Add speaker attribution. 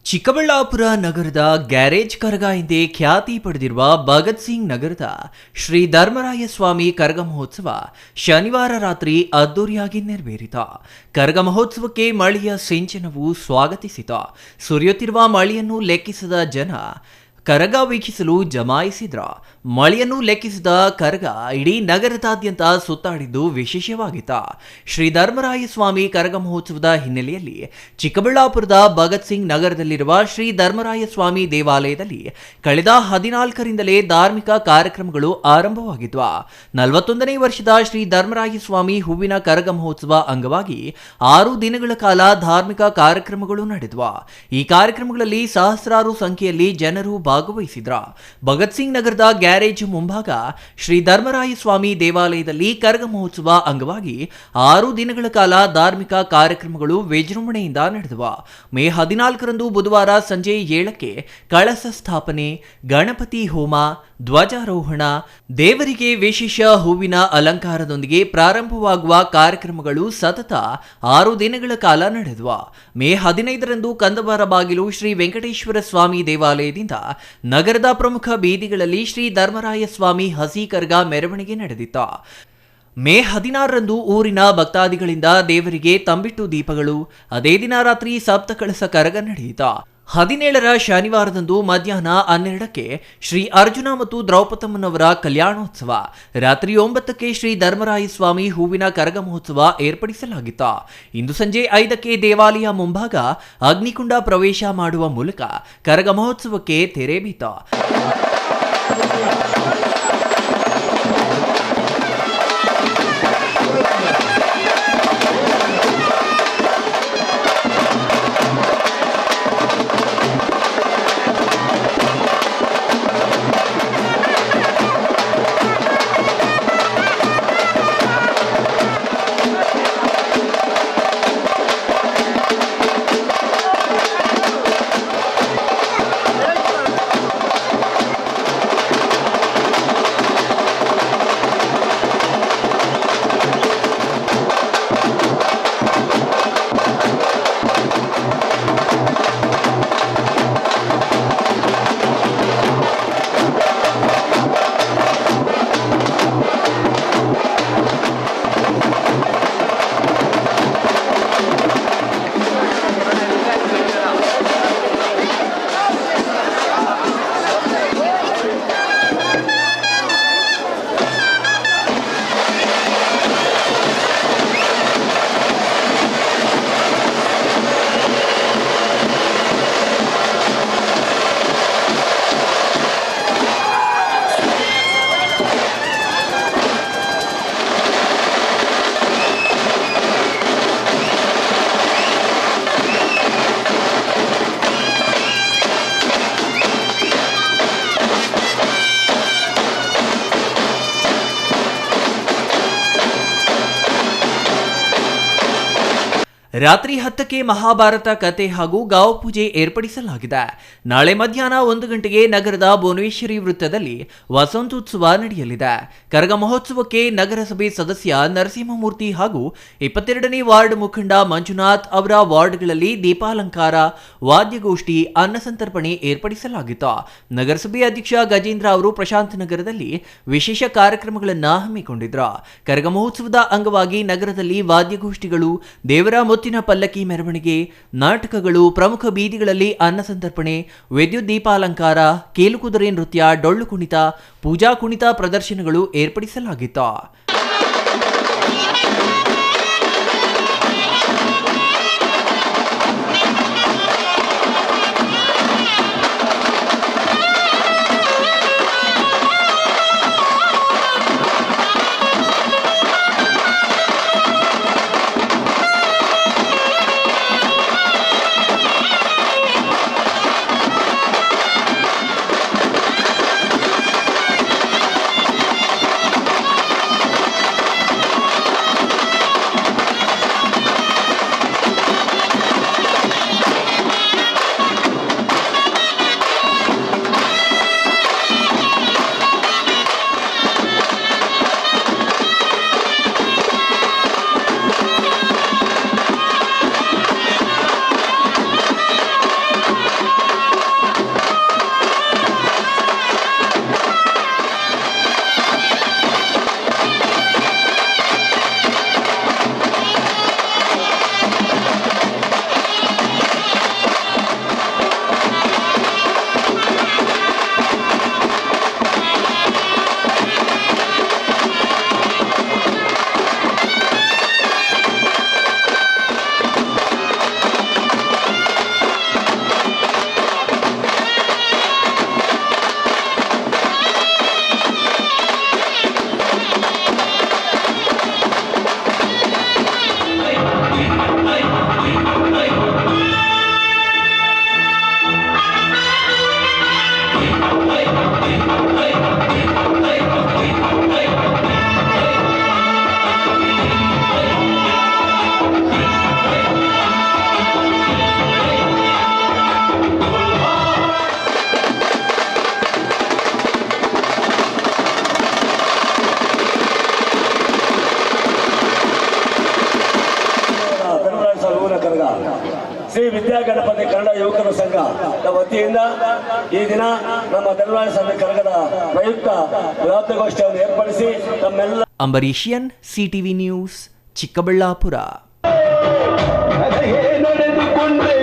Speaker 1: ಚಿಕ್ಕಬಳ್ಳಾಪುರ ನಗರದ ಗ್ಯಾರೇಜ್ ಕರಗ ಎಂದೇ ಖ್ಯಾತಿ ಪಡೆದಿರುವ ಭಗತ್ ಸಿಂಗ್ ನಗರದ ಶ್ರೀ ಧರ್ಮರಾಯ ಸ್ವಾಮಿ ಕರಗ ಮಹೋತ್ಸವ ಶನಿವಾರ ರಾತ್ರಿ ಅದ್ದೂರಿಯಾಗಿ ನೆರವೇರಿತು. ಕರಗ ಮಹೋತ್ಸವಕ್ಕೆ ಮಳೆಯ ಸಿಂಚನವು ಸ್ವಾಗತಿಸಿತು. ಸುರಿಯುತ್ತಿರುವ ಮಳೆಯನ್ನು ಲೆಕ್ಕಿಸದ ಜನ ಕರಗ ವೀಕ್ಷಿಸಲು ಜಮಾಯಿಸಿದ್ರ. ಮಳೆಯನ್ನು ಲೆಕ್ಕಿಸಿದ ಕರಗ ಇಡೀ ನಗರದಾದ್ಯಂತ ಸುತ್ತಾಡಿದ್ದು ವಿಶೇಷವಾಗಿತ್ತು. ಶ್ರೀ ಧರ್ಮರಾಯ ಸ್ವಾಮಿ ಕರಗ ಮಹೋತ್ಸವದ ಹಿನ್ನೆಲೆಯಲ್ಲಿ ಚಿಕ್ಕಬಳ್ಳಾಪುರದ ಭಗತ್ ಸಿಂಗ್ ನಗರದಲ್ಲಿರುವ ಶ್ರೀ ಧರ್ಮರಾಯ ಸ್ವಾಮಿ ದೇವಾಲಯದಲ್ಲಿ ಕಳೆದ 14ರಿಂದಲೇ ಧಾರ್ಮಿಕ ಕಾರ್ಯಕ್ರಮಗಳು ಆರಂಭವಾಗಿದ್ವು. 41ನೇ ವರ್ಷದ ಶ್ರೀ ಧರ್ಮರಾಯ ಸ್ವಾಮಿ ಹೂವಿನ ಕರಗ ಮಹೋತ್ಸವ ಅಂಗವಾಗಿ 6 ದಿನಗಳ ಕಾಲ ಧಾರ್ಮಿಕ ಕಾರ್ಯಕ್ರಮಗಳು ನಡೆದವು. ಈ ಕಾರ್ಯಕ್ರಮಗಳಲ್ಲಿ ಸಹಸ್ರಾರು ಸಂಖ್ಯೆಯಲ್ಲಿ ಜನರು ಭಾಗವಹಿಸಿದ್ರ. ಭಗತ್ ಸಿಂಗ್ ನಗರದ ಗ್ಯಾರೇಜ್ ಮುಂಭಾಗ ಶ್ರೀ ಧರ್ಮರಾಯ ಸ್ವಾಮಿ ದೇವಾಲಯದಲ್ಲಿ ಕರಗ ಮಹೋತ್ಸವ ಅಂಗವಾಗಿ 6 ದಿನಗಳ ಕಾಲ ಧಾರ್ಮಿಕ ಕಾರ್ಯಕ್ರಮಗಳು ವಿಜೃಂಭಣೆಯಿಂದ ನಡೆದವು. ಮೇ 14ರಂದು ಬುಧವಾರ ಸಂಜೆ 7ಕ್ಕೆ ಕಳಸ ಸ್ಥಾಪನೆ, ಗಣಪತಿ ಹೋಮ, ಧ್ವಜಾರೋಹಣ, ದೇವರಿಗೆ ವಿಶೇಷ ಹೂವಿನ ಅಲಂಕಾರದೊಂದಿಗೆ ಪ್ರಾರಂಭವಾಗುವ ಕಾರ್ಯಕ್ರಮಗಳು ಸತತ 6 ದಿನಗಳ ಕಾಲ ನಡೆದವು. ಮೇ 15ರಂದು ಕಂದವಾರ ಬಾಗಿಲು ಶ್ರೀ ವೆಂಕಟೇಶ್ವರ ಸ್ವಾಮಿ ದೇವಾಲಯದಿಂದ ನಗರದ ಪ್ರಮುಖ ಬೀದಿಗಳಲ್ಲಿ ಶ್ರೀ ಧರ್ಮರಾಯ ಸ್ವಾಮಿ ಹಸಿ ಕರಗ ಮೆರವಣಿಗೆ ನಡೆದಿತ್ತು. ಮೇ 16ರಂದು ಊರಿನ ಭಕ್ತಾದಿಗಳಿಂದ ದೇವರಿಗೆ ತಂಬಿಟ್ಟು ದೀಪಗಳು, ಅದೇ ದಿನ ರಾತ್ರಿ ಸಪ್ತ ಕಳಸ ಕರಗ ನಡೆಯಿತು. 17ರ ಶನಿವಾರದಂದು ಮಧ್ಯಾಹ್ನ 12ಕ್ಕೆ ಶ್ರೀ ಅರ್ಜುನ ಮತ್ತು ದ್ರೌಪದಮ್ಮನವರ ಕಲ್ಯಾಣೋತ್ಸವ, ರಾತ್ರಿ 9ಕ್ಕೆ ಶ್ರೀ ಧರ್ಮರಾಯ ಸ್ವಾಮಿ ಹೂವಿನ ಕರಗ ಮಹೋತ್ಸವ ಏರ್ಪಡಿಸಲಾಗಿತ್ತು. ಇಂದು ಸಂಜೆ 5ಕ್ಕೆ ದೇವಾಲಯ ಮುಂಭಾಗ ಅಗ್ನಿಕುಂಡ ಪ್ರವೇಶ ಮಾಡುವ ಮೂಲಕ ಕರಗ ಮಹೋತ್ಸವಕ್ಕೆ ತೆರೆ ಬೀತು. ರಾತ್ರಿ 10ಕ್ಕೆ ಮಹಾಭಾರತ ಕತೆ ಹಾಗೂ ಗಾಂವ್ ಪೂಜೆ ಏರ್ಪಡಿಸಲಾಗಿದೆ. ನಾಳೆ ಮಧ್ಯಾಹ್ನ 1 ಗಂಟೆಗೆ ನಗರದ ಭುವನೇಶ್ವರಿ ವೃತ್ತದಲ್ಲಿ ವಸಂತೋತ್ಸವ ನಡೆಯಲಿದೆ. ಕರಗ ಮಹೋತ್ಸವಕ್ಕೆ ನಗರಸಭೆ ಸದಸ್ಯ ನರಸಿಂಹಮೂರ್ತಿ ಹಾಗೂ 22ನೇ ವಾರ್ಡ್ ಮುಖಂಡ ಮಂಜುನಾಥ್ ಅವರ ವಾರ್ಡ್ಗಳಲ್ಲಿ ದೀಪಾಲಂಕಾರ, ವಾದ್ಯಗೋಷ್ಠಿ, ಅನ್ನಸಂತರ್ಪಣೆ ಏರ್ಪಡಿಸಲಾಗಿತ್ತು. ನಗರಸಭೆ ಅಧ್ಯಕ್ಷ ಗಜೇಂದ್ರ ಅವರು ಪ್ರಶಾಂತ್ ನಗರದಲ್ಲಿ ವಿಶೇಷ ಕಾರ್ಯಕ್ರಮಗಳನ್ನು ಹಮ್ಮಿಕೊಂಡಿದ್ರು. ಕರಗ ಮಹೋತ್ಸವದ ಅಂಗವಾಗಿ ನಗರದಲ್ಲಿ ವಾದ್ಯಗೋಷ್ಠಿಗಳು, ದೇವರ ಮುತ್ತಿನ ಪಲ್ಲಕ್ಕಿ ಮೆರವಣಿಗೆ, ನಾಟಕಗಳು, ಪ್ರಮುಖ ಬೀದಿಗಳಲ್ಲಿ ಅನ್ನಸಂತರ್ಪಣೆ, ವಿದ್ಯುತ್ ದೀಪಾಲಂಕಾರ, ಕೇಲುಕುದುರೆ ನೃತ್ಯ, ಡೊಳ್ಳು ಕುಣಿತ, ಪೂಜಾ ಕುಣಿತ ಪ್ರದರ್ಶನಗಳು ಏರ್ಪಡಿಸಲಾಗಿತ್ತು.
Speaker 2: ಶ್ರೀ ವಿದ್ಯಾಗಣಪತಿ ಕನ್ನಡ ಯುವಕರ ಸಂಘ ವತಿಯಿಂದ ಈ ದಿನ ನಮ್ಮ ಧರ್ಮರಾಯ ಸ್ವಾಮಿ ಕರಗದ ಪ್ರಯುಕ್ತ ವಾದ್ಯಗೋಷ್ಠಿಯನ್ನು ಏರ್ಪಡಿಸಿ ತಮ್ಮೆಲ್ಲ
Speaker 1: ಅಂಬರೀಷಿಯನ್ ಸಿಟಿವಿ ನ್ಯೂಸ್ ಚಿಕ್ಕಬಳ್ಳಾಪುರ.
Speaker 3: ನಡೆದುಕೊಂಡ್ರೆ